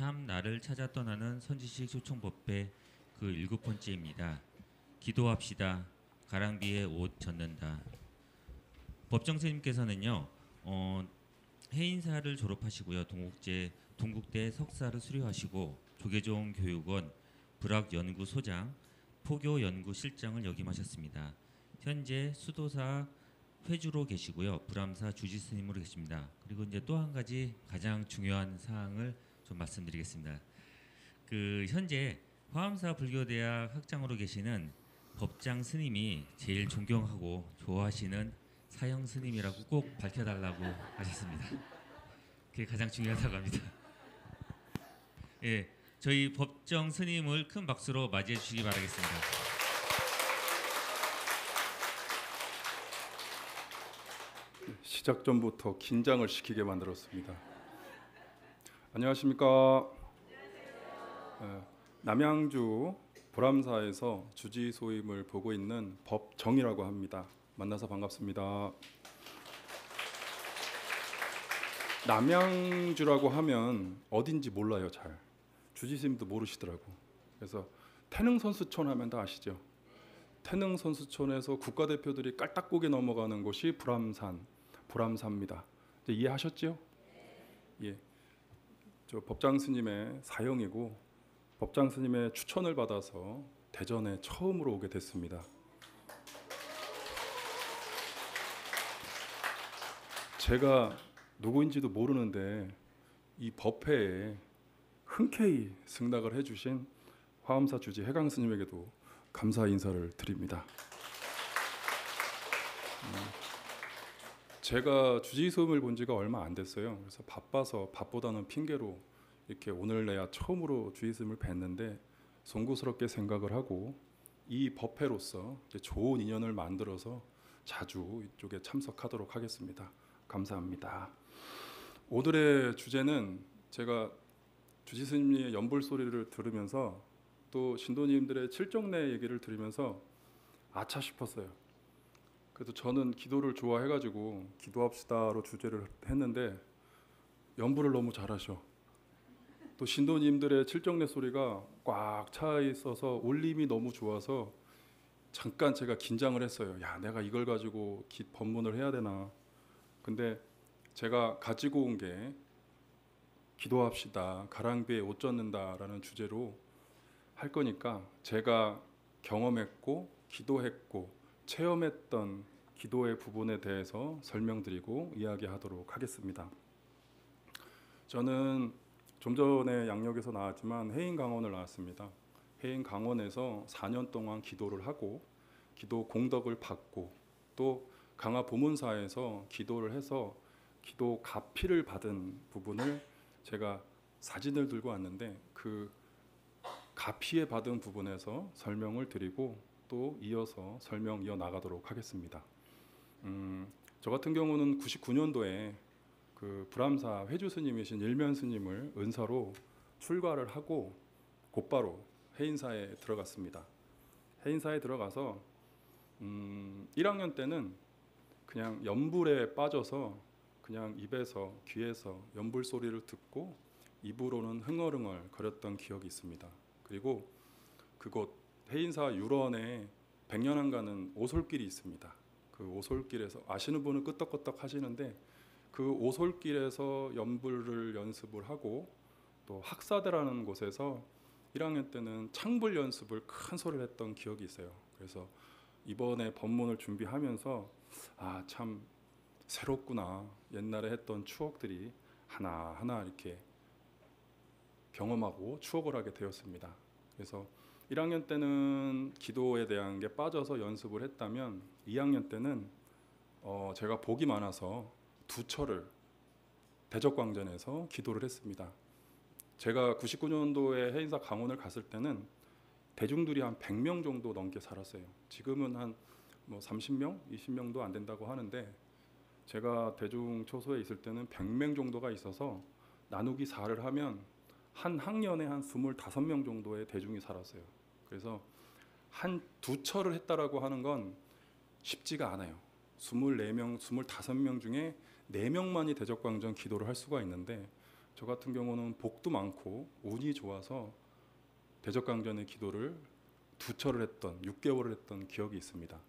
참 나를 찾아 떠나는 선지식 소총법배 그 7번째입니다. 기도합시다. 가랑비에 옷 젖는다. 법정 스님께서는요, 해인사를 졸업하시고요, 동국대 석사를 수료하시고 조계종 교육원 불학연구소장, 포교연구실장을 역임하셨습니다. 현재 수도사 회주로 계시고요, 불암사 주지스님으로 계십니다. 그리고 이제 또 한 가지 가장 중요한 사항을 좀 말씀드리겠습니다. 현재 화엄사 불교대학 학장으로 계시는 법장 스님이 제일 존경하고 좋아하시는 사형 스님이라고 꼭 밝혀달라고 하셨습니다. 그게 가장 중요하다고 합니다. 예, 저희 법정 스님을 큰 박수로 맞이해 주시기 바라겠습니다. 시작 전부터 긴장을 시키게 만들었습니다. 안녕하십니까? 남양주 불암사에서 주지 소임을 보고 있는 법정이라고 합니다. 만나서 반갑습니다. 남양주라고 하면 어딘지 몰라요, 잘. 주지스님도 모르시더라고. 그래서 태능선수촌 하면 다 아시죠? 태능선수촌에서 국가대표들이 깔딱고개 넘어가는 곳이 불암사입니다. 이해하셨죠? 예. 저 법장 스님의 사형이고 법장 스님의 추천을 받아서 대전에 처음으로 오게 됐습니다. 제가 누구인지도 모르는데 이 법회에 흔쾌히 승낙을 해주신 화엄사 주지 해강 스님에게도 감사 인사를 드립니다. 제가 주지소음을 본 지가 얼마 안 됐어요. 그래서 바빠서 밥보다는 핑계로 이렇게 오늘내야 처음으로 주지소음을 뵀는데 송구스럽게 생각을 하고 이 법회로서 이제 좋은 인연을 만들어서 자주 이쪽에 참석하도록 하겠습니다. 감사합니다. 오늘의 주제는 제가 주지스님의 연불 소리를 들으면서 또 신도님들의 칠정내 얘기를 들으면서 아차 싶었어요. 그래서 저는 기도를 좋아해가지고 기도합시다로 주제를 했는데 연불을 너무 잘하셔. 또 신도님들의 칠정내 소리가 꽉 차 있어서 울림이 너무 좋아서 잠깐 제가 긴장을 했어요. 야, 내가 이걸 가지고 법문을 해야 되나. 근데 제가 가지고 온 게 기도합시다. 가랑비에 옷 젖는다라는 주제로 할 거니까 제가 경험했고 기도했고 체험했던 기도의 부분에 대해서 설명드리고 이야기하도록 하겠습니다. 저는 좀 전에 양력에서 나왔지만 해인 강원을 나왔습니다. 해인 강원에서 4년 동안 기도를 하고 기도 공덕을 받고 또 강화 보문사에서 기도를 해서 기도 가피를 받은 부분을 제가 사진을 들고 왔는데 그 가피에 받은 부분에서 설명을 드리고 또 이어서 설명 이어나가도록 하겠습니다. 저 같은 경우는 99년도에 그 불암사 회주 스님이신 일면 스님을 은사로 출가를 하고 곧바로 해인사에 들어갔습니다. 해인사에 들어가서 1학년 때는 그냥 연불에 빠져서 그냥 입에서 귀에서 연불 소리를 듣고 입으로는 흥얼흥얼 거렸던 기억이 있습니다. 그리고 그곳 해인사 유런에 백년안 가는 오솔길이 있습니다. 그 오솔길에서 아시는 분은 끄떡끄떡 하시는데 그 오솔길에서 연불을 연습을 하고 또 학사대라는 곳에서 1학년 때는 창불 연습을 큰 소리를 했던 기억이 있어요. 그래서 이번에 법문을 준비하면서 아, 참 새롭구나. 옛날에 했던 추억들이 하나하나 이렇게 경험하고 추억을 하게 되었습니다. 그래서 1학년 때는 기도에 대한 게 빠져서 연습을 했다면 2학년 때는 제가 복이 많아서 두 철을 대적광전에서 기도를 했습니다. 제가 99년도에 해인사 강원을 갔을 때는 대중들이 한 100명 정도 넘게 살았어요. 지금은 한 30명, 20명도 안 된다고 하는데 제가 대중 초소에 있을 때는 100명 정도가 있어서 나누기 4를 하면 한 학년에 한 25명 정도의 대중이 살았어요. 그래서 한 두 철을 했다라고 하는 건 쉽지가 않아요. 24명, 25명 중에 4명만이 대적광전 기도를 할 수가 있는데 저 같은 경우는 복도 많고 운이 좋아서 대적강전의 기도를 2철을 했던 6개월을 했던 기억이 있습니다.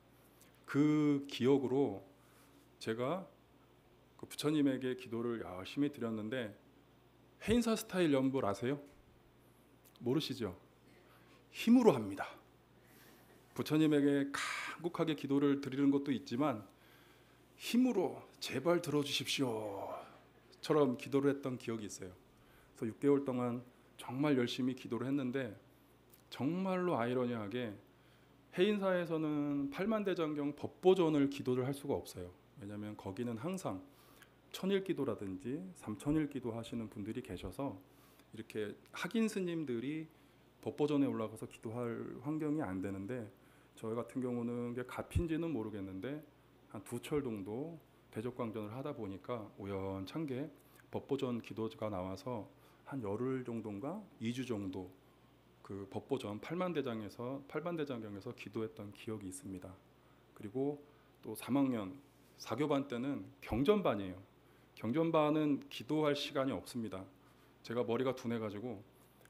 그 기억으로 제가 그 부처님에게 기도를 열심히 드렸는데 해인사 스타일 연불 아세요? 모르시죠? 힘으로 합니다. 부처님에게 간곡하게 기도를 드리는 것도 있지만 힘으로 제발 들어주십시오 처럼 기도를 했던 기억이 있어요. 그래서 6개월 동안 정말 열심히 기도를 했는데 정말로 아이러니하게 해인사에서는 팔만대장경 법보전을 기도를 할 수가 없어요. 왜냐하면 거기는 항상 천일기도라든지 삼천일기도 하시는 분들이 계셔서 이렇게 학인 스님들이 법보전에 올라가서 기도할 환경이 안 되는데 저희 같은 경우는 게 값인지는 모르겠는데 한 2철 정도 대적광전을 하다 보니까 우연찮게 법보전 기도가 나와서 한 열흘 정도인가 2주 정도 그 법보전 팔만대장경에서 기도했던 기억이 있습니다. 그리고 또 3학년 4교반 때는 경전반이에요. 경전반은 기도할 시간이 없습니다. 제가 머리가 둔해가지고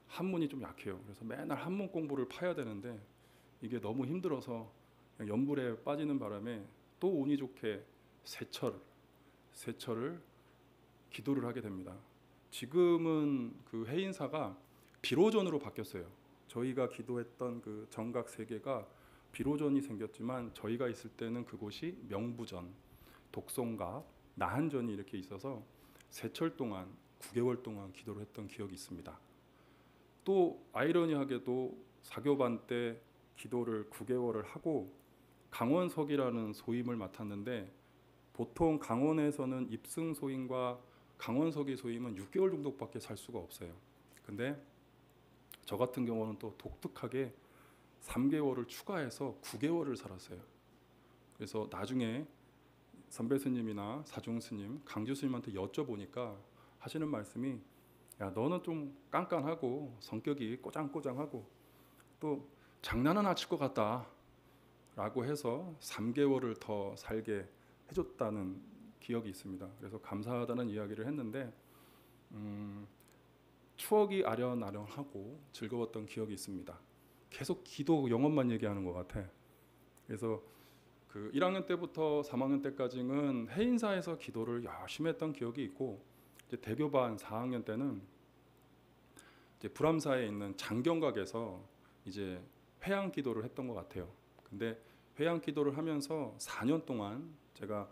한문이 좀 약해요. 그래서 맨날 한문 공부를 파야 되는데 이게 너무 힘들어서 그냥 연불에 빠지는 바람에 또 운이 좋게 세 철을 기도를 하게 됩니다. 지금은 그 해인사가 비로전으로 바뀌었어요. 저희가 기도했던 그 정각 세 개가 비로전이 생겼지만 저희가 있을 때는 그곳이 명부전, 독송갑, 나한전이 이렇게 있어서 세철 동안 9개월 동안 기도를 했던 기억이 있습니다. 또 아이러니하게도 4교반 때 기도를 9개월을 하고 강원석이라는 소임을 맡았는데 보통 강원에서는 입승소임과 강원석의 소임은 6개월 정도밖에 살 수가 없어요. 근데 저 같은 경우는 또 독특하게 3개월을 추가해서 9개월을 살았어요. 그래서 나중에 선배 스님이나 사중 스님, 강주 스님한테 여쭤보니까 하시는 말씀이 야 너는 좀 깐깐하고 성격이 꼬장꼬장하고 또 장난은 안 칠 것 같다 라고 해서 3개월을 더 살게 해줬다는 기억이 있습니다. 그래서 감사하다는 이야기를 했는데 추억이 아련아련하고 즐거웠던 기억이 있습니다. 계속 기도 영업만 얘기하는 것 같아. 그래서 그 1학년 때부터 3학년 때까지는 해인사에서 기도를 열심히 했던 기억이 있고 이제 대교반 4학년 때는 이제 불암사에 있는 장경각에서 이제 회양 기도를 했던 것 같아요. 근데 회양 기도를 하면서 4년 동안 제가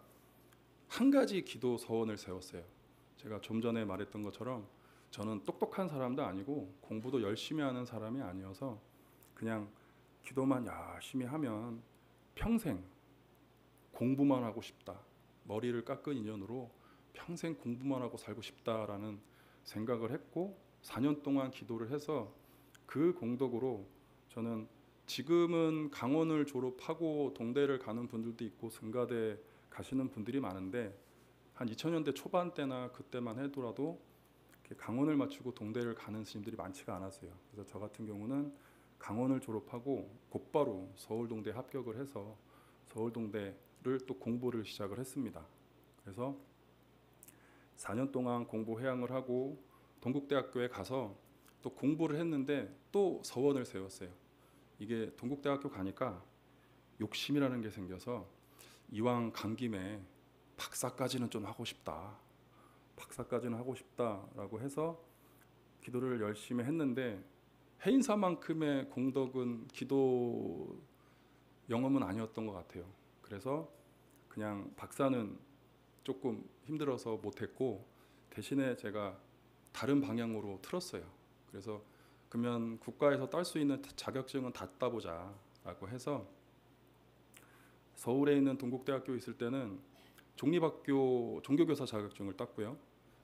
한 가지 기도 서원을 세웠어요. 제가 좀 전에 말했던 것처럼 저는 똑똑한 사람도 아니고 공부도 열심히 하는 사람이 아니어서 그냥 기도만 열심히 하면 평생 공부만 하고 싶다. 머리를 깎은 인연으로 평생 공부만 하고 살고 싶다라는 생각을 했고 4년 동안 기도를 해서 그 공덕으로 저는 지금은 강원을 졸업하고 동대를 가는 분들도 있고 승가대 가시는 분들이 많은데 한 2000년대 초반 때나 그때만 해도라도 강원을 마치고 동대를 가는 스님들이 많지가 않았어요. 그래서 저 같은 경우는 강원을 졸업하고 곧바로 서울동대 합격을 해서 서울동대를 또 공부를 시작을 했습니다. 그래서 4년 동안 공부 회양을 하고 동국대학교에 가서 또 공부를 했는데 또 서원을 세웠어요. 이게 동국대학교 가니까 욕심이라는 게 생겨서 이왕 간 김에 박사까지는 좀 하고 싶다. 박사까지는 하고 싶다라고 해서 기도를 열심히 했는데 해인사만큼의 공덕은 기도 영험은 아니었던 것 같아요. 그래서 그냥 박사는 조금 힘들어서 못했고 대신에 제가 다른 방향으로 틀었어요. 그래서 그러면 국가에서 딸 수 있는 자격증은 다 따보자라고 해서 서울에 있는 동국대학교 있을 때는 종립학교 종교교사 자격증을 땄고요.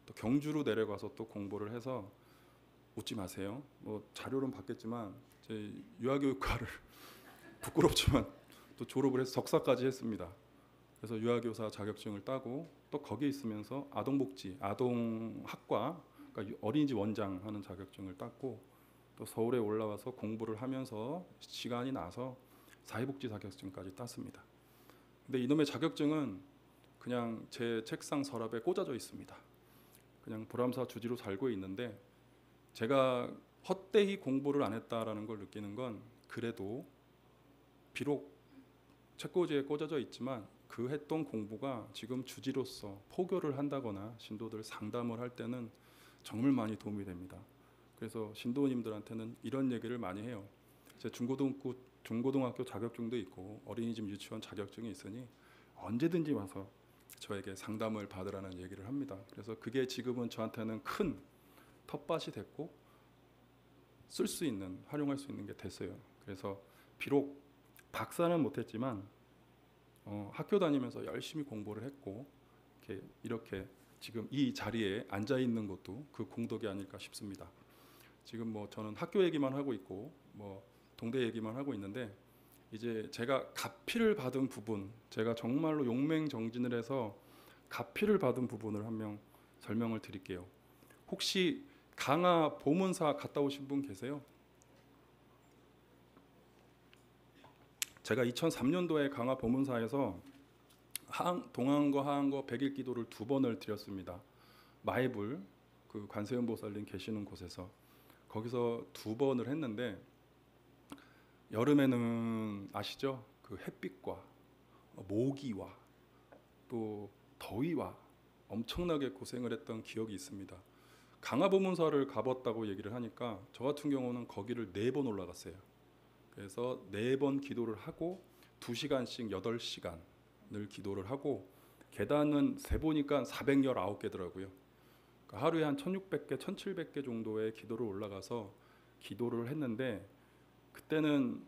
또 경주로 내려가서 또 공부를 해서 웃지 마세요. 뭐 자료는 받겠지만 제 유아교육과를 부끄럽지만 또 졸업을 해서 석사까지 했습니다. 그래서 유아교사 자격증을 따고 또 거기에 있으면서 아동복지, 아동학과, 그러니까 어린이집 원장 하는 자격증을 땄고 또 서울에 올라와서 공부를 하면서 시간이 나서 사회복지 자격증까지 땄습니다. 근데 이놈의 자격증은 그냥 제 책상 서랍에 꽂아져 있습니다. 그냥 보람사 주지로 살고 있는데 제가 헛되이 공부를 안 했다라는 걸 느끼는 건 그래도 비록 책꽂이에 꽂아져 있지만 그 했던 공부가 지금 주지로서 포교를 한다거나 신도들 상담을 할 때는 정말 많이 도움이 됩니다. 그래서 신도님들한테는 이런 얘기를 많이 해요. 제 중고등학교 자격증도 있고 어린이집 유치원 자격증이 있으니 언제든지 와서 저에게 상담을 받으라는 얘기를 합니다. 그래서 그게 지금은 저한테는 큰 텃밭이 됐고 쓸 수 있는, 활용할 수 있는 게 됐어요. 그래서 비록 박사는 못했지만 학교 다니면서 열심히 공부를 했고 이렇게 지금 이 자리에 앉아 있는 것도 그 공덕이 아닐까 싶습니다. 지금 뭐 저는 학교 얘기만 하고 있고 뭐 동대 얘기만 하고 있는데 이제 제가 가피를 받은 부분, 제가 정말로 용맹정진을 해서 가피를 받은 부분을 한 명 설명을 드릴게요. 혹시 강화 보문사 갔다 오신 분 계세요? 제가 2003년도에 강화 보문사에서 동안거 하안거 100일 기도를 2번을 드렸습니다. 마이불 그 관세음 보살님 계시는 곳에서 거기서 2번을 했는데 여름에는 아시죠? 그 햇빛과 모기와 또 더위와 엄청나게 고생을 했던 기억이 있습니다. 강화 보문사를 가봤다고 얘기를 하니까 저 같은 경우는 거기를 4번 올라갔어요. 그래서 4번 기도를 하고 2시간씩 8시간을 기도를 하고 계단은 세보니까 419개더라고요. 그러니까 하루에 한 1600개, 1700개 정도의 기도를 올라가서 기도를 했는데 그때는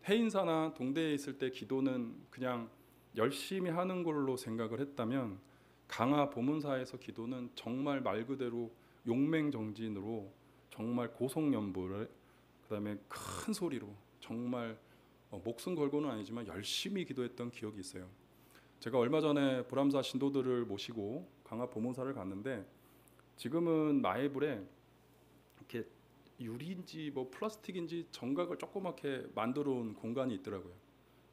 해인사나 동대에 있을 때 기도는 그냥 열심히 하는 걸로 생각을 했다면 강화 보문사에서 기도는 정말 말 그대로 용맹정진으로 정말 고속연보를 그다음에 큰 소리로 정말 목숨 걸고는 아니지만 열심히 기도했던 기억이 있어요. 제가 얼마 전에 보람사 신도들을 모시고 강화 보문사를 갔는데 지금은 마애불에 이렇게 유리인지 뭐 플라스틱인지 정각을 조그맣게 만들어 온 공간이 있더라고요.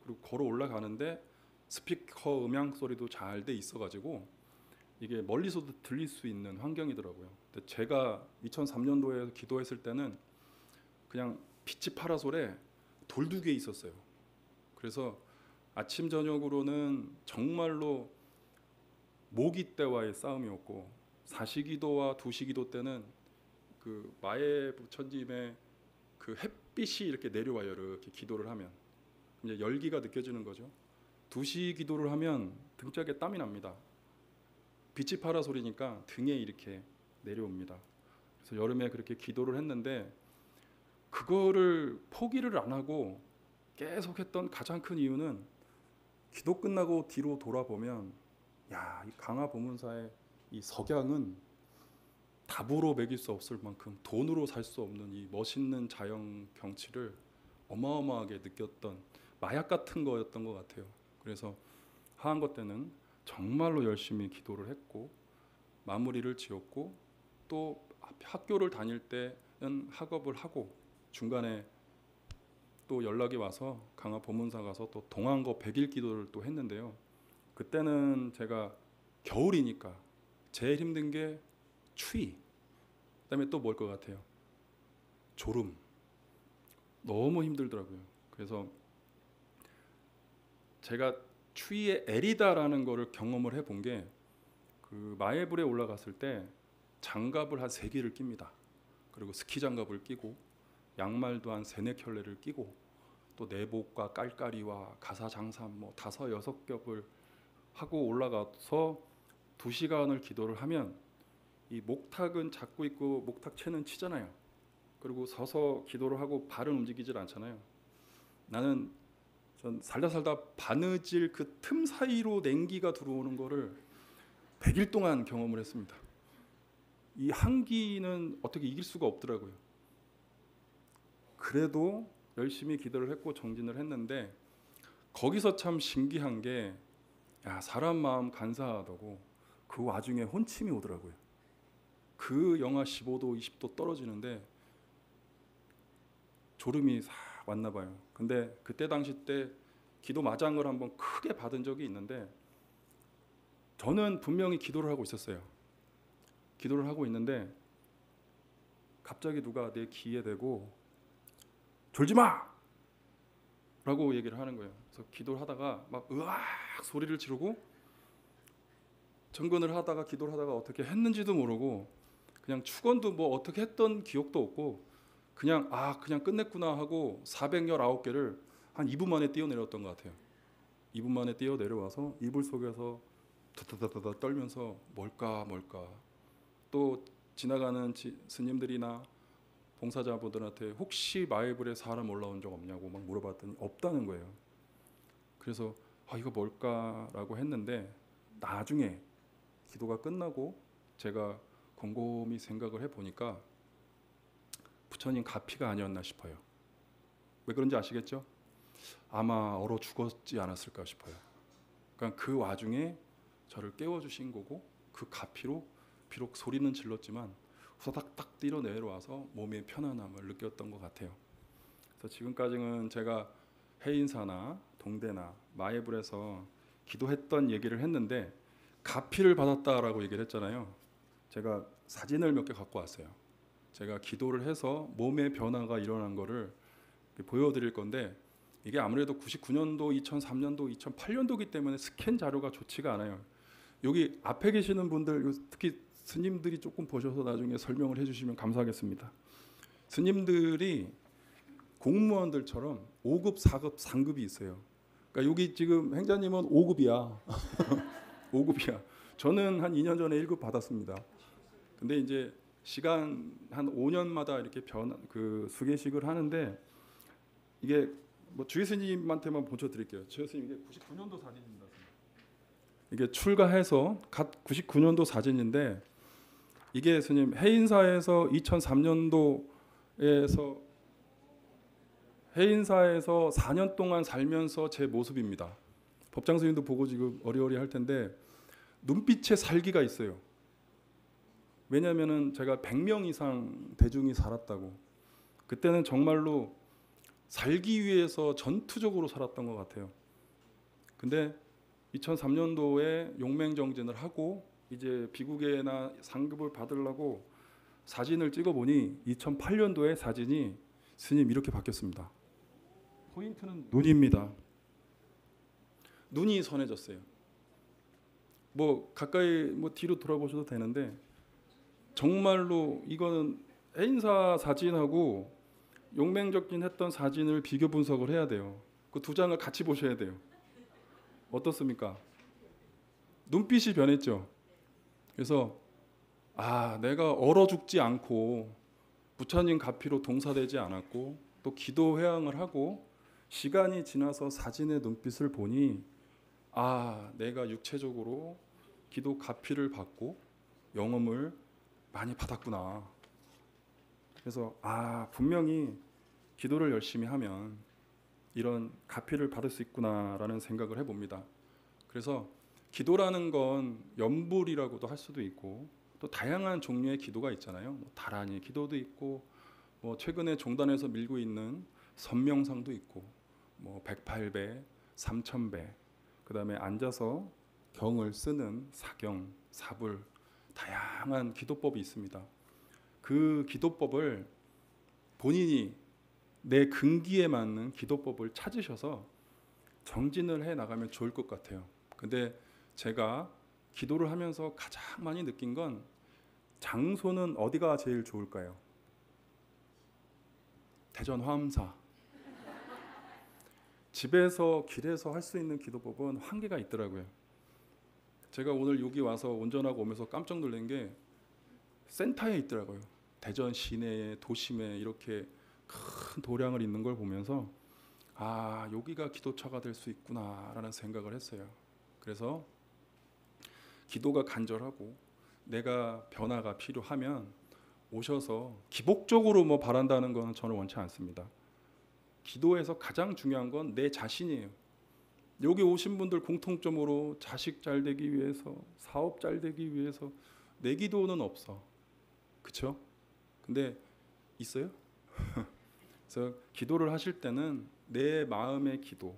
그리고 걸어 올라가는데 스피커 음향 소리도 잘 돼 있어가지고 이게 멀리서도 들릴 수 있는 환경이더라고요. 근데 제가 2003년도에 기도했을 때는 그냥 빛이 파라솔에 돌 2개 있었어요. 그래서 아침 저녁으로는 정말로 모기 때와의 싸움이었고 사시기도와 두시기도 때는 그 마에 부처님의 그 햇빛이 이렇게 내려와요. 이렇게 기도를 하면 이제 열기가 느껴지는 거죠. 두시기도를 하면 등짝에 땀이 납니다. 빛이 파라솔이니까 등에 이렇게 내려옵니다. 그래서 여름에 그렇게 기도를 했는데 그거를 포기를 안 하고 계속했던 가장 큰 이유는 기도 끝나고 뒤로 돌아보면 야, 이 강화 보문사의 이 석양은 답으로 매길 수 없을 만큼 돈으로 살 수 없는 이 멋있는 자연 경치를 어마어마하게 느꼈던 마약 같은 거였던 것 같아요. 그래서 하한거 때는 정말로 열심히 기도를 했고 마무리를 지었고 또 학교를 다닐 때는 학업을 하고 중간에 또 연락이 와서 강화 보문사 가서 또 동안거 100일 기도를 또 했는데요. 그때는 제가 겨울이니까 제일 힘든 게 추위, 그다음에 또 뭘 것 같아요? 졸음. 너무 힘들더라고요. 그래서 제가 추위에 애리다라는 거를 경험을 해본 게 그 마에불에 올라갔을 때 장갑을 한 3개를 낍니다. 그리고 스키 장갑을 끼고 양말도 한 3-4켤레를 끼고 또 내복과 깔깔이와 가사장삼 뭐 5-6겹을 하고 올라가서 2시간을 기도를 하면 이 목탁은 잡고 있고 목탁채는 치잖아요. 그리고 서서 기도를 하고 발은 움직이질 않잖아요. 나는 전 살다 바느질 그 틈 사이로 냉기가 들어오는 거를 100일 동안 경험을 했습니다. 이 한기는 어떻게 이길 수가 없더라고요. 그래도 열심히 기도를 했고 정진을 했는데 거기서 참 신기한 게 야, 사람 마음 간사하다고 그 와중에 혼침이 오더라고요. 그 영하 15도, 20도 떨어지는데 졸음이 싹 왔나 봐요. 근데 그때 당시 때 기도 마장을 한번 크게 받은 적이 있는데 저는 분명히 기도를 하고 있었어요. 기도를 하고 있는데 갑자기 누가 내 귀에 대고 졸지 마! 라고 얘기를 하는 거예요. 그래서 기도를 하다가 막 으악 소리를 지르고 정근을 하다가 기도를 하다가 어떻게 했는지도 모르고 그냥 축원도 뭐 어떻게 했던 기억도 없고 그냥 그냥 끝냈구나 하고 419개를 한 2분 만에 뛰어내렸던 것 같아요. 2분 만에 뛰어내려와서 이불 속에서 다다다다 떨면서 뭘까 또 지나가는 스님들이나 봉사자분들한테 혹시 마이블에 사람 올라온 적 없냐고 막 물어봤더니 없다는 거예요. 그래서 이거 뭘까라고 했는데 나중에 기도가 끝나고 제가 곰곰이 생각을 해보니까 부처님 가피가 아니었나 싶어요. 왜 그런지 아시겠죠? 아마 얼어 죽었지 않았을까 싶어요. 그러니까 그 와중에 저를 깨워주신 거고 그 가피로 비록 소리는 질렀지만 후다닥 뛰어 내려와서 몸의 편안함을 느꼈던 것 같아요. 그래서 지금까지는 제가 해인사나 동대나 마예불에서 기도했던 얘기를 했는데 가피를 받았다라고 얘기를 했잖아요. 제가 사진을 몇 개 갖고 왔어요. 제가 기도를 해서 몸의 변화가 일어난 거를 보여드릴 건데 이게 아무래도 99년도, 2003년도, 2008년도이기 때문에 스캔 자료가 좋지가 않아요. 여기 앞에 계시는 분들 특히 스님들이 조금 보셔서 나중에 설명을 해주시면 감사하겠습니다. 스님들이 공무원들처럼 5급, 4급, 3급이 있어요. 그러니까 여기 지금 행자님은 5급이야. 5급이야. 저는 한 2년 전에 1급 받았습니다. 근데 이제 시간 한 5년마다 이렇게 수계식을 하는데 이게 뭐 주의 스님한테만 보여드릴게요. 주의 스님 이게 99년도 사진입니다. 이게 출가해서 갓 99년도 사진인데 이게 스님 해인사에서 2003년도에서 해인사에서 4년 동안 살면서 제 모습입니다. 법장 스님도 보고 지금 어리어리할 텐데 눈빛에 살기가 있어요. 왜냐하면은 제가 100명 이상 대중이 살았다고. 그때는 정말로 살기 위해서 전투적으로 살았던 것 같아요. 근데 2003년도에 용맹정진을 하고 이제 비국에나 상급을 받으려고 사진을 찍어보니 2008년도에 사진이 스님 이렇게 바뀌었습니다. 포인트는 눈입니다. 눈이 선해졌어요. 뭐 가까이 뭐 뒤로 돌아보셔도 되는데 정말로 이거는 해인사 사진하고 용맹적진 했던 사진을 비교 분석을 해야 돼요. 그 두 장을 같이 보셔야 돼요. 어떻습니까? 눈빛이 변했죠. 그래서 내가 얼어 죽지 않고 부처님 가피로 동사되지 않았고 또 기도 회항을 하고 시간이 지나서 사진의 눈빛을 보니 내가 육체적으로 기도 가피를 받고 영험을 많이 받았구나. 그래서 분명히 기도를 열심히 하면 이런 가피를 받을 수 있구나라는 생각을 해봅니다. 그래서 기도라는 건 연불이라고도 할 수도 있고 또 다양한 종류의 기도가 있잖아요. 뭐 다란이 기도도 있고 뭐 최근에 종단에서 밀고 있는 선명상도 있고 뭐 108배, 3000배, 그다음에 앉아서 경을 쓰는 사경, 사불 다양한 기도법이 있습니다. 그 기도법을 본인이 내 근기에 맞는 기도법을 찾으셔서 정진을 해 나가면 좋을 것 같아요. 근데 제가 기도를 하면서 가장 많이 느낀 건 장소는 어디가 제일 좋을까요? 대전 화엄사. 집에서 길에서 할 수 있는 기도법은 한계가 있더라고요. 제가 오늘 여기 와서 운전하고 오면서 깜짝 놀란 게 센터에 있더라고요. 대전 시내에 도심에 이렇게 큰 도량을 있는 걸 보면서 여기가 기도처가 될 수 있구나라는 생각을 했어요. 그래서 기도가 간절하고 내가 변화가 필요하면 오셔서 기복적으로 뭐 바란다는 건 저는 원치 않습니다. 기도에서 가장 중요한 건 내 자신이에요. 여기 오신 분들 공통점으로 자식 잘 되기 위해서, 사업 잘 되기 위해서 내 기도는 없어. 그렇죠? 근데 있어요? 그래서 기도를 하실 때는 내 마음의 기도,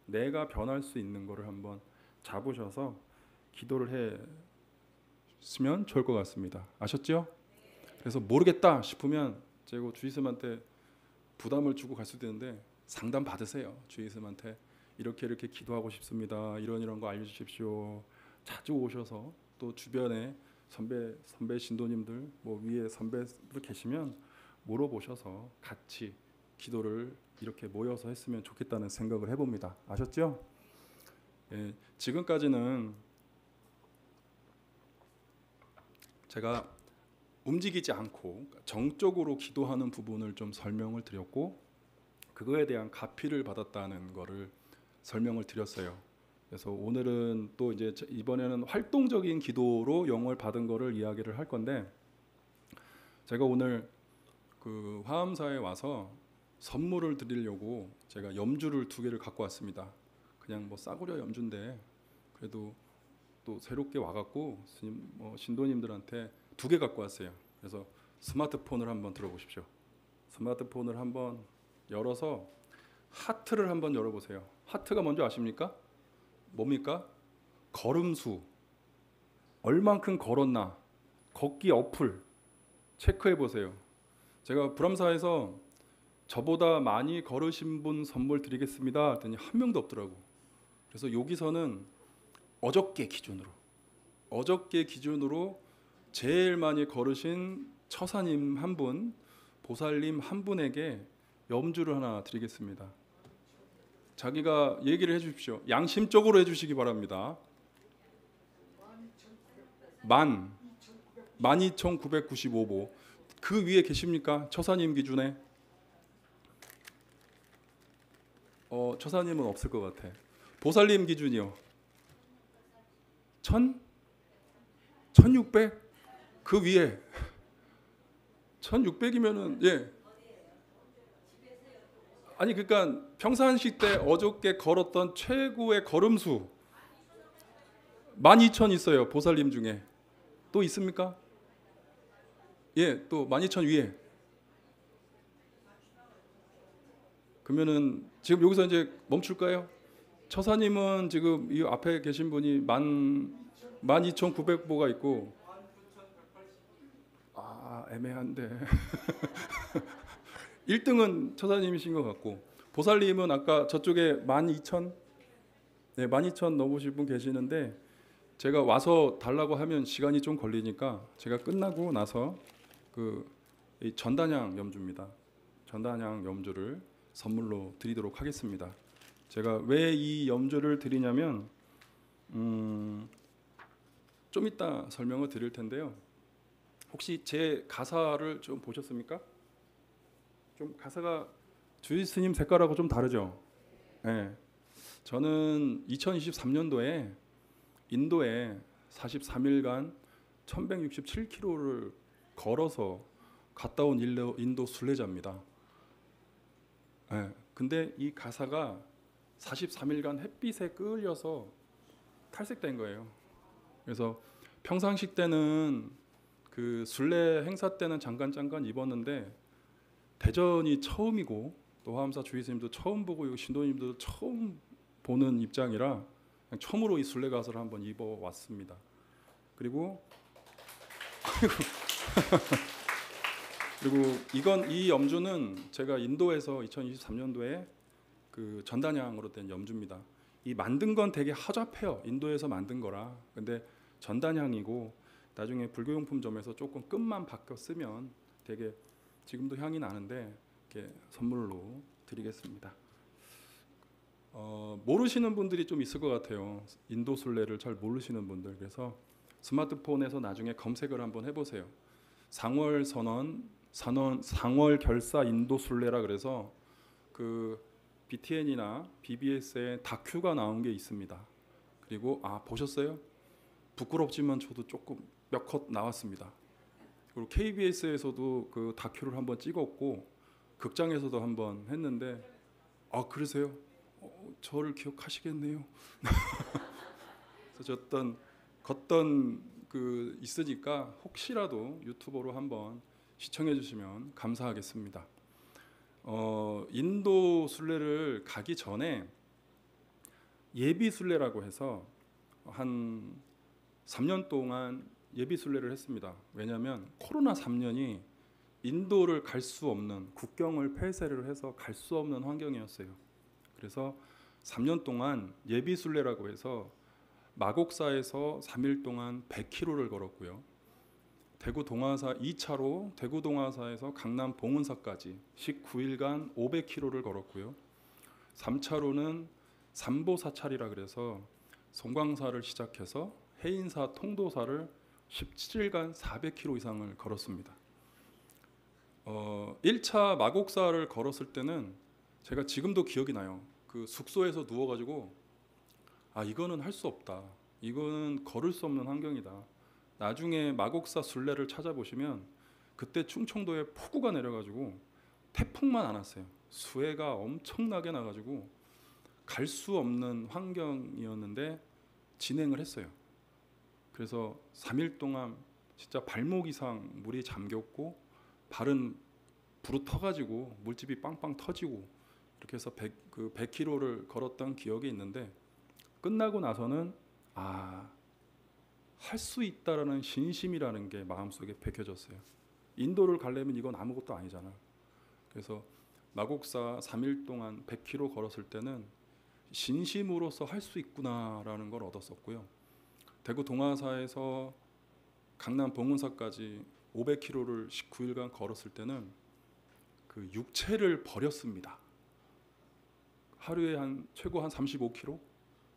내가 변할 수 있는 거를 한번 잡으셔서 기도를 해 주시면 좋을 것 같습니다. 아셨죠? 그래서 모르겠다 싶으면 제가 주의스님한테 부담을 주고 갈 수도 있는데 상담 받으세요. 주의스님한테 이렇게 기도하고 싶습니다. 이런 거 알려주십시오. 자주 오셔서 또 주변에 선배 신도님들 뭐 위에 선배들 계시면 물어보셔서 같이 기도를 이렇게 모여서 했으면 좋겠다는 생각을 해봅니다. 아셨죠? 예, 지금까지는 제가 움직이지 않고 정적으로 기도하는 부분을 좀 설명을 드렸고 그거에 대한 가피를 받았다는 거를 설명을 드렸어요. 그래서 오늘은 또 이제 이번에는 활동적인 기도로 영을 받은 거를 이야기를 할 건데 제가 오늘 그 화엄사에 와서 선물을 드리려고 제가 염주를 2개를 갖고 왔습니다. 그냥 뭐 싸구려 염주인데 그래도 또 새롭게 와갖고 신도님들한테 2개 갖고 왔어요. 그래서 스마트폰을 한번 들어보십시오. 스마트폰을 한번 열어서 하트를 한번 열어보세요. 하트가 뭔지 아십니까? 뭡니까? 걸음수. 얼만큼 걸었나? 걷기 어플 체크해 보세요. 제가 불암사에서 저보다 많이 걸으신 분 선물 드리겠습니다 했더니 한 명도 없더라고. 그래서 여기서는 어저께 기준으로 제일 많이 걸으신 처사님 한 분, 보살님 한 분에게 염주를 하나 드리겠습니다. 자기가 얘기를 해주십시오. 양심적으로 해주시기 바랍니다. 12,995보. 그 위에 계십니까? 처사님 기준에? 처사님은 없을 것 같아. 보살님 기준이요. 1,600? 그 위에 1,600이면은 예. 아니 그러니까 평상시 때 어저께 걸었던 최고의 걸음수 12,000 있어요. 보살님 중에. 또 있습니까? 예, 또 12,000 위에. 그러면은 지금 여기서 이제 멈출까요? 처사님은 지금 이 앞에 계신 분이 12,900보가 있고 애매한데 1등은 처사님이신 것 같고 보살님은 아까 저쪽에 12,000 네, 12,000 넘으실 분 계시는데 제가 와서 달라고 하면 시간이 좀 걸리니까 제가 끝나고 나서 이 전단향 염주입니다. 전단향 염주를 선물로 드리도록 하겠습니다. 제가 왜 이 염주를 드리냐면 좀 이따 설명을 드릴 텐데요. 혹시 제 가사를 좀 보셨습니까? 좀 가사가 주의 스님 색깔하고 좀 다르죠? 네. 저는 2023년도에 인도에 43일간 1167km를 걸어서 갔다 온 인도 순례자입니다. 네. 근데 이 가사가 43일간 햇빛에 끌려서 탈색된 거예요. 그래서 평상시 때는 그 순례 행사 때는 잠깐 입었는데 대전이 처음이고 또 화엄사 주의스님도 처음 보고 신도님도 처음 보는 입장이라 그냥 처음으로 이 순례 가서를 한번 입어왔습니다. 그리고 이 염주는 제가 인도에서 2023년도에 그 전단향으로 된 염주입니다. 이 만든 건 되게 허접해요. 인도에서 만든 거라. 근데 전단향이고 나중에 불교용품점에서 조금 끝만 바꿔 쓰면 되게 지금도 향이 나는데 이렇게 선물로 드리겠습니다. 모르시는 분들이 좀 있을 것 같아요. 인도 순례를 잘 모르시는 분들. 그래서 스마트폰에서 나중에 검색을 한번 해보세요. 상월 결사 인도 순례라 그래서 그 BTN이나 BBS에 다큐가 나온 게 있습니다. 그리고 보셨어요? 부끄럽지만 저도 조금 몇 컷 나왔습니다. 그리고 KBS에서도 그 다큐를 한번 찍었고 극장에서도 한번 했는데 그러세요? 저를 기억하시겠네요. 그래서 걷던 그 있으니까 혹시라도 유튜브로 한번 시청해 주시면 감사하겠습니다. 인도 순례를 가기 전에 예비 순례라고 해서 한 3년 동안 예비 순례를 했습니다. 왜냐하면 코로나 3년이 인도를 갈 수 없는, 국경을 폐쇄를 해서 갈 수 없는 환경이었어요. 그래서 3년 동안 예비 순례라고 해서 마곡사에서 3일 동안 100km를 걸었고요. 대구 동화사 2차로 대구 동화사에서 강남 봉은사까지 19일간 500km를 걸었고요. 3차로는 삼보사찰이라 그래서 송광사를 시작해서 해인사, 통도사를 17일간 400km 이상을 걸었습니다. 1차 마곡사를 걸었을 때는 제가 지금도 기억이 나요. 그 숙소에서 누워가지고 이거는 할 수 없다. 이거는 걸을 수 없는 환경이다. 나중에 마곡사 순례를 찾아보시면 그때 충청도에 폭우가 내려가지고 태풍만 안 왔어요. 수해가 엄청나게 나가지고 갈 수 없는 환경이었는데 진행을 했어요. 그래서 3일 동안 진짜 발목 이상 물이 잠겼고 발은 부르터가지고 물집이 빵빵 터지고 이렇게 해서 100km를 걸었던 기억이 있는데 끝나고 나서는 할 수 있다라는 신심이라는 게 마음속에 베껴졌어요. 인도를 가려면 이건 아무것도 아니잖아. 그래서 마곡사 3일 동안 100km 걸었을 때는 신심으로서 할 수 있구나라는 걸 얻었었고요. 대구 동화사에서 강남 봉은사까지 500km를 19일간 걸었을 때는 그 육체를 버렸습니다. 하루에 최고 한 35km,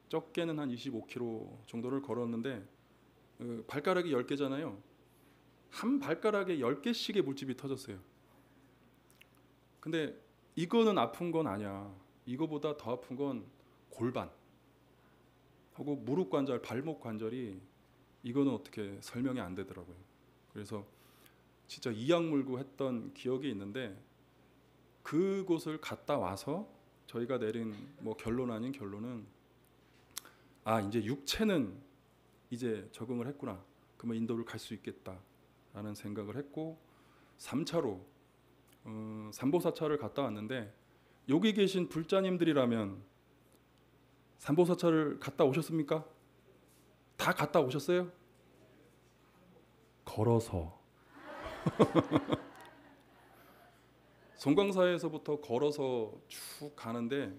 적게는 한 25km 정도를 걸었는데 발가락이 10개잖아요. 한 발가락에 10개씩의 물집이 터졌어요. 근데 이거는 아픈 건 아니야. 이거보다 더 아픈 건 골반 하고 무릎 관절, 발목 관절이 이거는 어떻게 설명이 안 되더라고요. 그래서 진짜 이악 물고 했던 기억이 있는데 그곳을 갔다 와서 저희가 내린 결론 아닌 결론은 이제 육체는 이제 적응을 했구나. 그러면 인도를 갈 수 있겠다라는 생각을 했고 3차로 삼보사찰을 갔다 왔는데 여기 계신 불자님들이라면 삼보사찰을 갔다 오셨습니까? 다 갔다 오셨어요? 걸어서 송광사에서부터 걸어서 쭉 가는데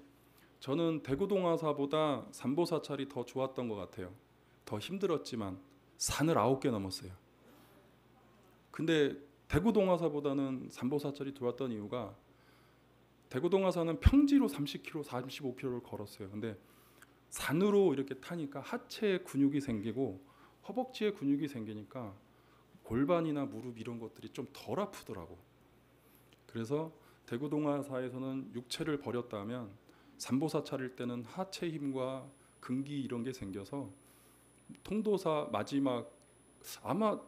저는 대구동화사보다 삼보사찰이 더 좋았던 것 같아요. 더 힘들었지만 산을 9개 넘었어요. 근데 대구동화사보다는 삼보사찰이 좋았던 이유가 대구동화사는 평지로 30km, 45km를 걸었어요. 근데 산으로 이렇게 타니까 하체에 근육이 생기고 허벅지에 근육이 생기니까 골반이나 무릎 이런 것들이 좀 덜 아프더라고. 그래서 대구동화사에서는 육체를 버렸다면 삼보사찰일 때는 하체 힘과 근기 이런 게 생겨서 통도사 마지막 아마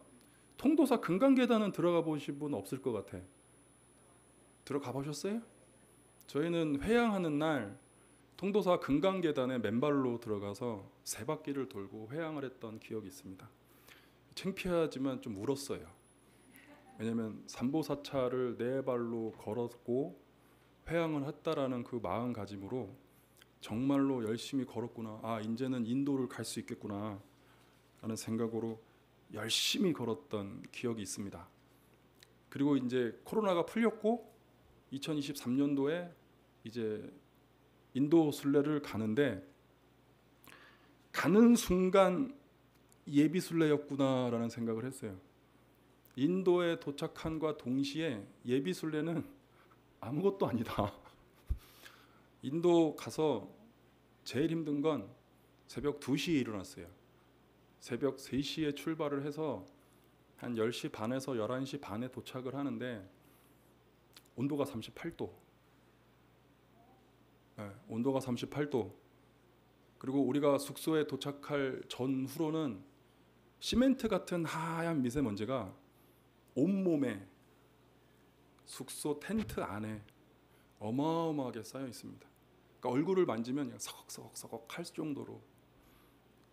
통도사 금강계단은 들어가 보신 분 없을 것 같아. 들어가 보셨어요? 저희는 회양하는 날 통도사 금강계단에 맨발로 들어가서 3바퀴를 돌고 회양을 했던 기억이 있습니다. 창피하지만 좀 울었어요. 왜냐하면 삼보사찰을 4발로 걸었고 회양을 했다라는 그 마음가짐으로 정말로 열심히 걸었구나. 이제는 인도를 갈 수 있겠구나 라는 생각으로 열심히 걸었던 기억이 있습니다. 그리고 이제 코로나가 풀렸고 2023년도에 이제 인도 순례를 가는데 가는 순간 예비 순례였구나라는 생각을 했어요. 인도에 도착한과 동시에 예비 순례는 아무것도 아니다. 인도 가서 제일 힘든 건 새벽 2시에 일어났어요. 새벽 3시에 출발을 해서 한 10시 반에서 11시 반에 도착을 하는데 온도가 38도. 네, 온도가 38도. 그리고 우리가 숙소에 도착할 전후로는 시멘트 같은 하얀 미세먼지가 온몸에 숙소 텐트 안에 어마어마하게 쌓여 있습니다. 그러니까 얼굴을 만지면 그냥 서걱서걱 할 정도로.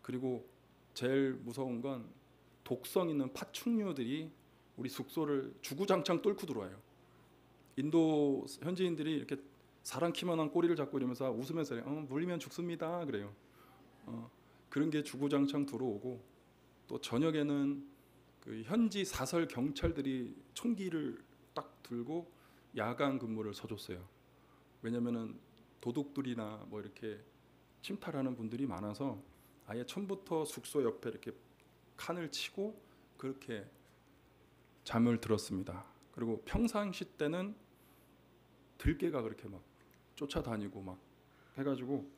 그리고 제일 무서운 건 독성 있는 파충류들이 우리 숙소를 주구장창 뚫고 들어와요. 인도 현지인들이 이렇게 사람 키만한 꼬리를 잡고 이러면서 웃으면서 물리면 죽습니다 그래요. 그런 게 주구장창 들어오고 또 저녁에는 그 현지 사설 경찰들이 총기를 딱 들고 야간 근무를 서줬어요. 왜냐면은 도둑들이나 뭐 이렇게 침탈하는 분들이 많아서 아예 처음부터 숙소 옆에 이렇게 칸을 치고 그렇게 잠을 들었습니다. 그리고 평상시 때는 들개가 그렇게 막 쫓아다니고 막 해가지고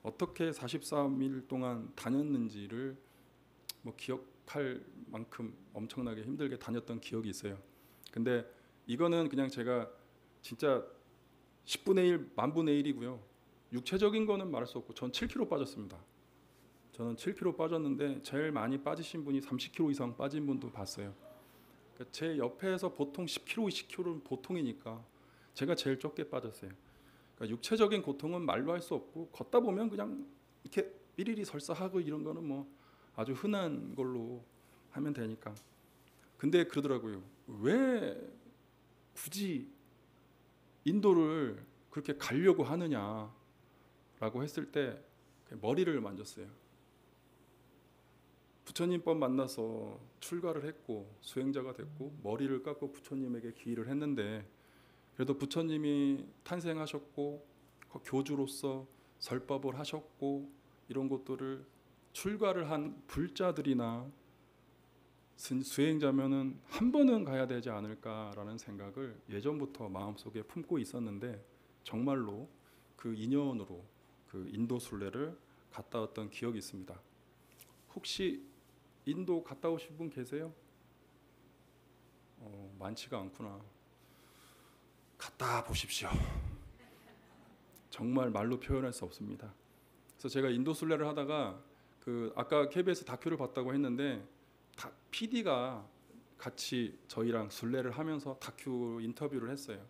어떻게 43일 동안 다녔는지를 뭐 기억할 만큼 엄청나게 힘들게 다녔던 기억이 있어요. 근데 이거는 그냥 제가 진짜 10분의 1, 만분의 1이고요. 육체적인 거는 말할 수 없고 전 7kg 빠졌습니다. 저는 7kg 빠졌는데 제일 많이 빠지신 분이 30kg 이상 빠진 분도 봤어요. 그러니까 제 옆에서 보통 10kg, 20kg는 보통이니까 제가 제일 적게 빠졌어요. 그러니까 육체적인 고통은 말로 할 수 없고 걷다 보면 그냥 이렇게 삐리리 설사하고 이런 거는 뭐 아주 흔한 걸로 하면 되니까. 근데 그러더라고요. 왜 굳이 인도를 그렇게 가려고 하느냐라고 했을 때 머리를 만졌어요. 부처님법 만나서 출가를 했고 수행자가 됐고 머리를 깎고 부처님에게 기일을 했는데 그래도 부처님이 탄생하셨고 교주로서 설법을 하셨고 이런 것들을 출가를 한 불자들이나 수행자면은 한 번은 가야 되지 않을까라는 생각을 예전부터 마음속에 품고 있었는데 정말로 그 인연으로 그 인도 순례를 갔다 왔던 기억이 있습니다. 혹시 인도 갔다 오신 분 계세요? 많지가 않구나. 갔다 보십시오. 정말 말로 표현할 수 없습니다. 그래서 제가 인도 순례를 하다가 그 아까 KBS 다큐를 봤다고 했는데 PD가 같이 저희랑 순례를 하면서 다큐 인터뷰를 했어요.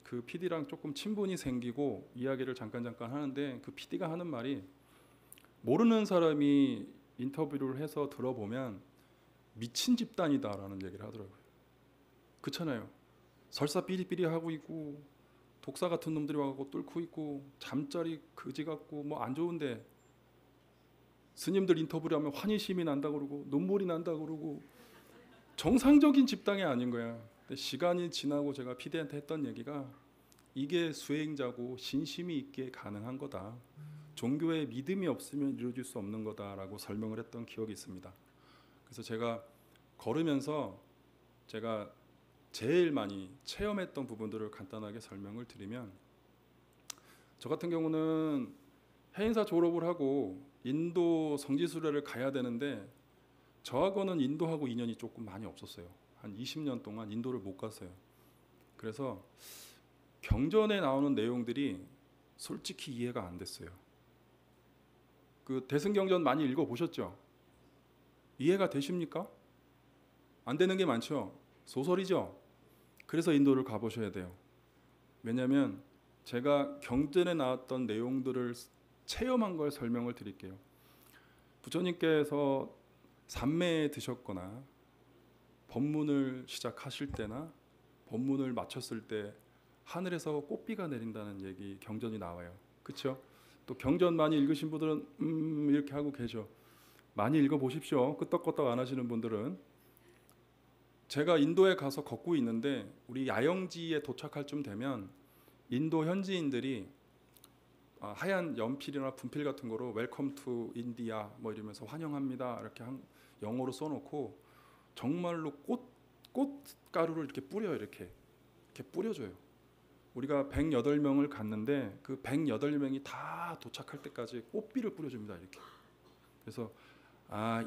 그 PD랑 조금 친분이 생기고 이야기를 잠깐 하는데 그 PD가 하는 말이 모르는 사람이 인터뷰를 해서 들어보면 미친 집단이다라는 얘기를 하더라고요. 그렇잖아요. 설사 삐리삐리 하고 있고 독사 같은 놈들이 와서 뚫고 있고 잠자리 그지 같고 뭐 안 좋은데 스님들 인터뷰를 하면 환희심이 난다 그러고 눈물이 난다 그러고 정상적인 집단이 아닌 거야. 근데 시간이 지나고 제가 PD한테 했던 얘기가 이게 수행자고 신심이 있게 가능한 거다. 종교에 믿음이 없으면 이루어질 수 없는 거다라고 설명을 했던 기억이 있습니다. 그래서 제가 걸으면서 제가 제일 많이 체험했던 부분들을 간단하게 설명을 드리면 저 같은 경우는 해인사 졸업을 하고 인도 성지순례를 가야 되는데 저하고는 인도하고 인연이 조금 많이 없었어요. 한 20년 동안 인도를 못 갔어요. 그래서 경전에 나오는 내용들이 솔직히 이해가 안 됐어요. 그 대승경전 많이 읽어보셨죠? 이해가 되십니까? 안 되는 게 많죠? 소설이죠? 그래서 인도를 가보셔야 돼요. 왜냐하면 제가 경전에 나왔던 내용들을 체험한 걸 설명을 드릴게요. 부처님께서 삼매에 드셨거나 법문을 시작하실 때나 법문을 마쳤을 때 하늘에서 꽃비가 내린다는 얘기 경전이 나와요. 그렇죠? 또 경전 많이 읽으신 분들은 이렇게 하고 계셔. 많이 읽어보십시오. 끄떡끄떡 안 하시는 분들은. 제가 인도에 가서 걷고 있는데 우리 야영지에 도착할 쯤 되면 인도 현지인들이 하얀 연필이나 분필 같은 거로 웰컴 투 인디아 뭐 이러면서 환영합니다 이렇게 영어로 써놓고 정말로 꽃가루를 이렇게 뿌려요. 이렇게 뿌려줘요. 우리가 108명을 갔는데 그 108명이 다 도착할 때까지 꽃비를 뿌려줍니다. 이렇게. 그래서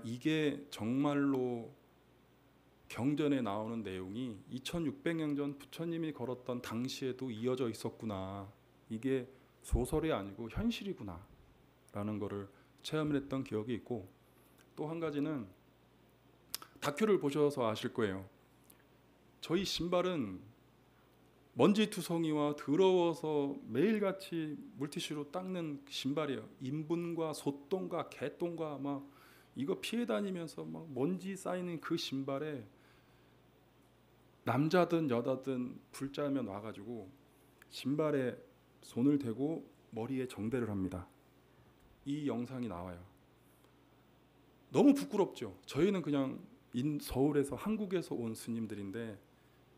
이게 정말로 경전에 나오는 내용이 2600년 전 부처님이 걸었던 당시에도 이어져 있었구나. 이게 소설이 아니고 현실이구나 라는 거를 체험을 했던 기억이 있고 또 한 가지는 다큐를 보셔서 아실 거예요. 저희 신발은 먼지투성이와 더러워서 매일같이 물티슈로 닦는 신발이에요. 인분과 소똥과 개똥과 막 이거 피해 다니면서 막 먼지 쌓이는 그 신발에 남자든 여자든 불자면 와가지고 신발에 손을 대고 머리에 정대를 합니다. 이 영상이 나와요. 너무 부끄럽죠. 저희는 그냥 서울에서 한국에서 온 스님들인데